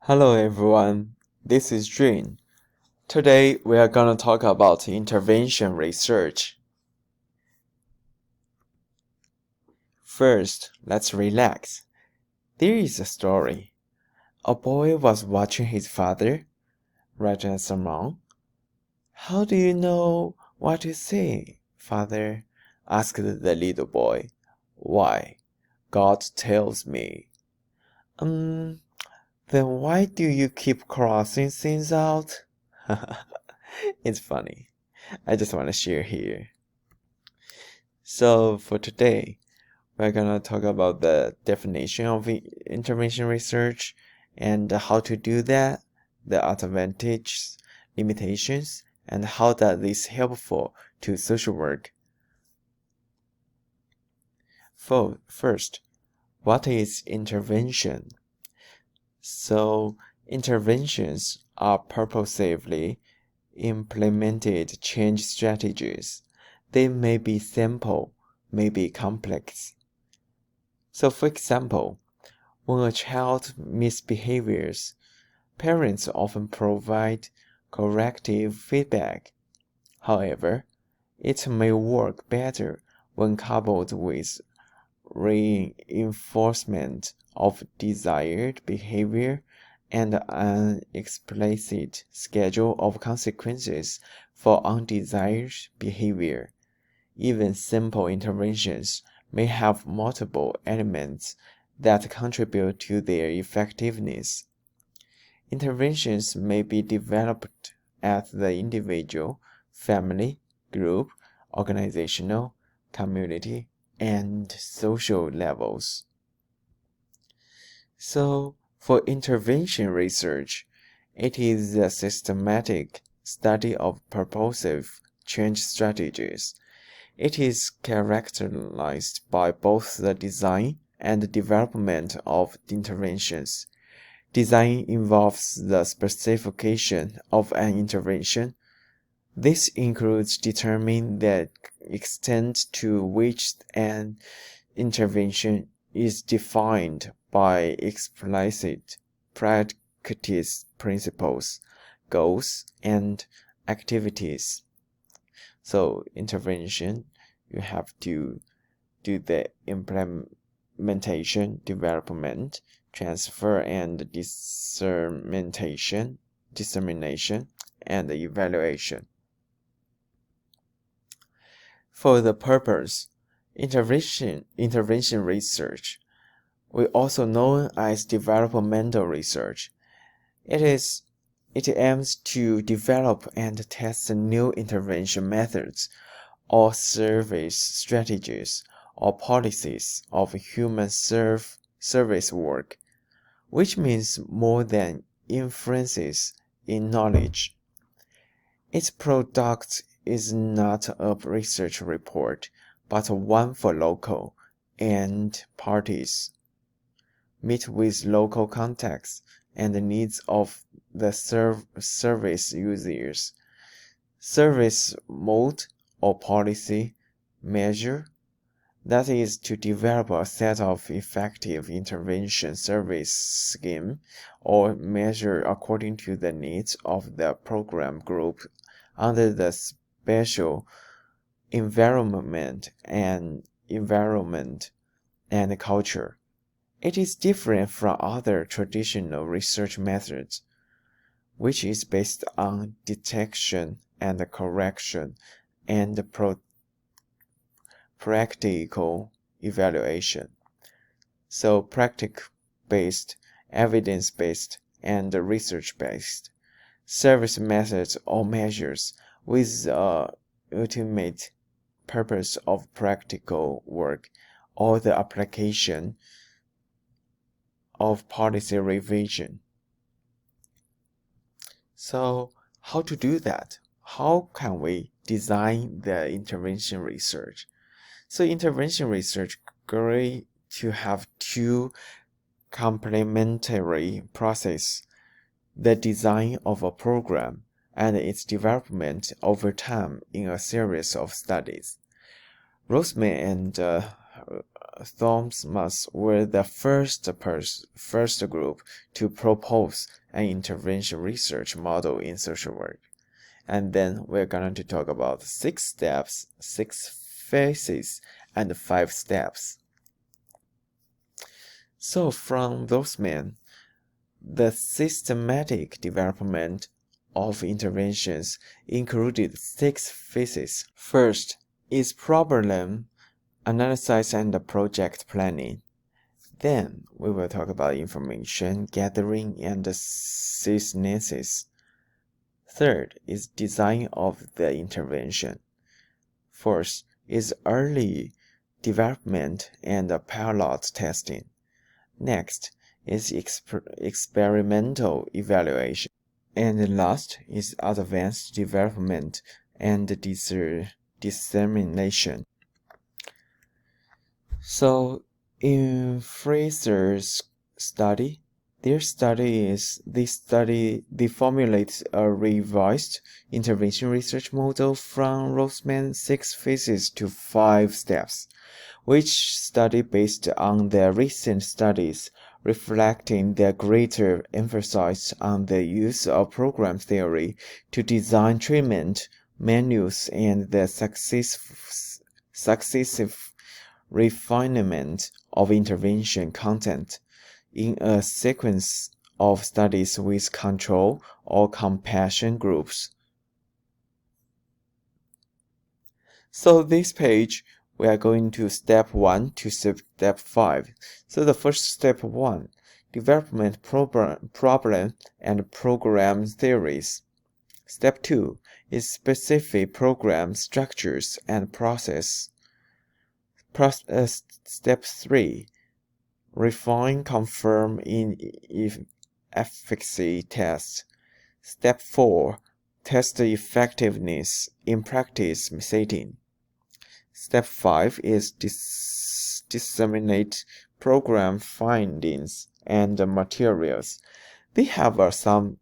Hello everyone, this is June. Today we are going to talk about intervention research. First, let's relax. There is a story. A boy was watching his father write a sermon. How do you know what to say, father? Asked the little boy. Why, God tells me. Then why do you keep crossing things out? It's funny. I just want to share here. So for today, we're gonna talk about the definition of intervention research and how to do that, the advantages, limitations, and how that is helpful to social work. First, what is intervention? So, interventions are purposefully implemented change strategies. They may be simple, may be complex. So, for example, when a child misbehaves, parents often provide corrective feedback. However, it may work better when coupled with reinforcement of desired behavior and an explicit schedule of consequences for undesired behavior. Even simple interventions may have multiple elements that contribute to their effectiveness. Interventions may be developed at the individual, family, group, organizational, community, and social levels. So, for intervention research, it is a systematic study of purposive change strategies. It is characterized by both the design and development of interventions. Design involves the specification of an intervention. This includes determining the extent to which an intervention is defined by explicit practice principles, goals, and activities. So, intervention, you have to do the implementation, development, transfer, and dissemination, and evaluation. For the purpose, intervention research, we also known as developmental research. It aims to develop and test new intervention methods or service strategies or policies of human service work, which means more than inferences in knowledge. Its product is not a research report, but one for local and parties meet with local contexts and the needs of the service users. Service mode or policy measure, that is to develop a set of effective intervention service scheme or measure according to the needs of the program group under the special environment and culture. It is different from other traditional research methods, which is based on detection and correction and practical evaluation. So practice-based, evidence-based, and research-based service methods or measures with the ultimate purpose of practical work or the application of policy revision. So, how to do that? How can we design the intervention research? So, intervention research going to have two complementary processes: the design of a program and its development over time in a series of studies. Roseman and Thomas were the first group to propose an intervention research model in social work. And then we're going to talk about 6 steps, 6 phases, and 5 steps. So from those men, the systematic development of interventions included 6 phases. First is problem analysis and project planning. Then we will talk about information gathering and synthesis. Third is design of the intervention. Fourth is early development and pilot testing. Next is experimental evaluation. And last is advanced development and dissemination. So in Fraser's study, they formulate a revised intervention research model from Roseman's 6 phases to 5 steps, which study based on their recent studies, reflecting their greater emphasis on the use of program theory to design treatment manuals and the successive refinement of intervention content in a sequence of studies with control or compassion groups. So this page, we are going to step 1 to step 5. So the first step 1, development problem and program theories. Step 2 is specific program structures and process. Step 3, refine, confirm in efficacy tests. Step 4, test the effectiveness in practice setting. Step 5 is disseminate program findings and materials. They have some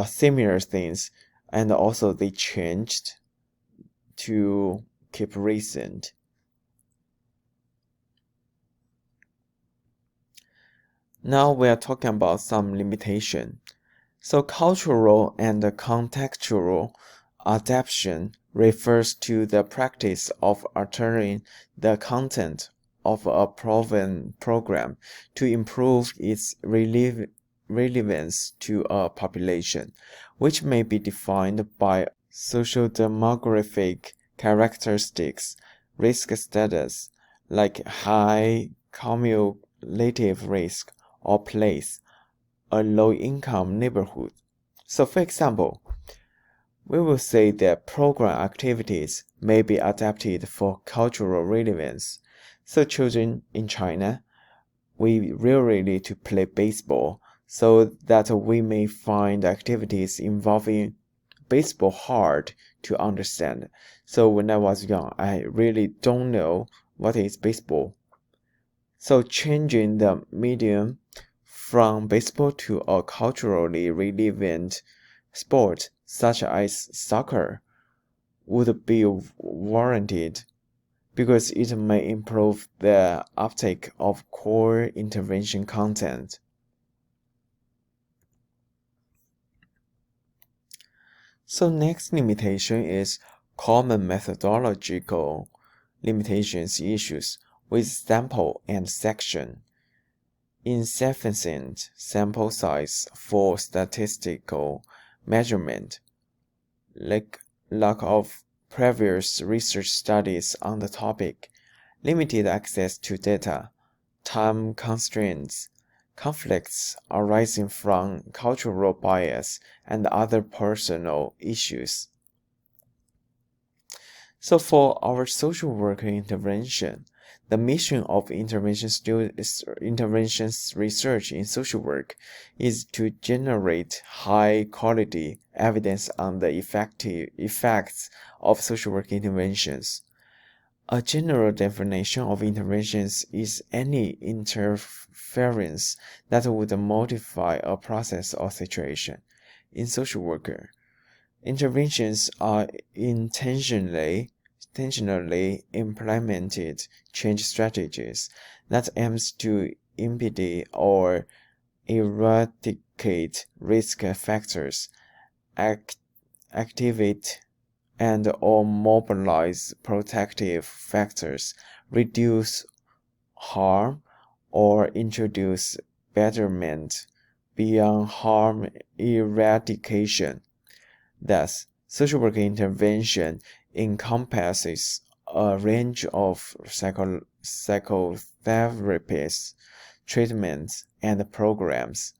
similar things, and also they changed to keep recent. Now we are talking about some limitation. So cultural and contextual adaptation refers to the practice of altering the content of a proven program to improve its relevance to a population, which may be defined by social demographic characteristics, risk status, like high cumulative risk, or place, a low-income neighborhood. So for example, we will say that program activities may be adapted for cultural relevance. So children in China, we rarely need to play baseball, so that we may find activities involving baseball hard to understand. So when I was young, I really don't know what is baseball. So changing the medium from baseball to a culturally relevant sport such as soccer would be warranted because it may improve the uptake of core intervention content. So next limitation is common methodological limitations issues with sample and section. Insufficient sample size for statistical measurement, lack of previous research studies on the topic, limited access to data, time constraints, conflicts arising from cultural bias, and other personal issues. So for our social work intervention, the mission of interventions research in social work is to generate high-quality evidence on the effects of social work interventions. A general definition of interventions is any interference that would modify a process or situation. In social work, interventions are intentionally intentionally implemented change strategies that aims to impede or eradicate risk factors, activate and/or mobilize protective factors, reduce harm, or introduce betterment beyond harm eradication. Thus, social work intervention encompasses a range of psychotherapies, treatments, and programs.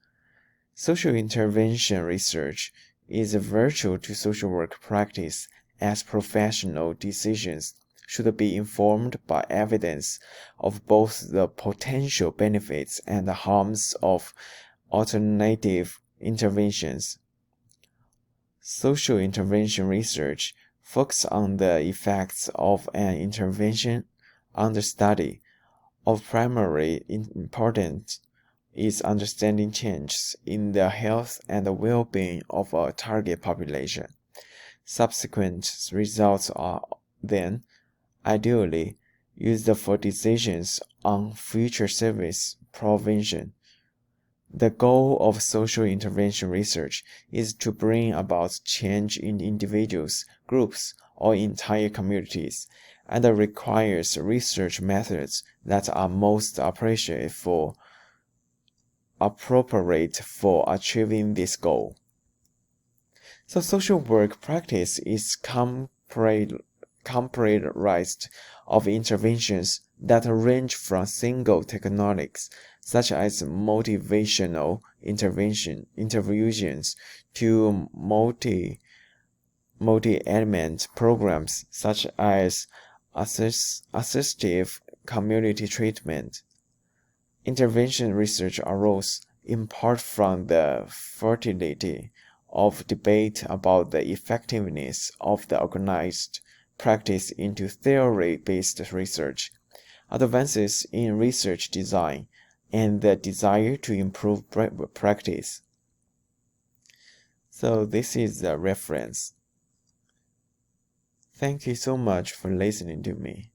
Social intervention research is virtual to social work practice, as professional decisions should be informed by evidence of both the potential benefits and the harms of alternative interventions. Social intervention research focuses on the effects of an intervention on the study. Of primary importance is understanding changes in the health and well-being of a target population. Subsequent results are then, ideally, used for decisions on future service provision. The goal of social intervention research is to bring about change in individuals, groups, or entire communities, and requires research methods that are most appropriate for achieving this goal. So social work practice is comprised of interventions that range from single techniques such as motivational interventions to multi-element programs such as assistive community treatment. Intervention research arose in part from the fertility of debate about the effectiveness of the organized practice into theory-based research, advances in research design, and the desire to improve practice. So this is the reference. Thank you so much for listening to me.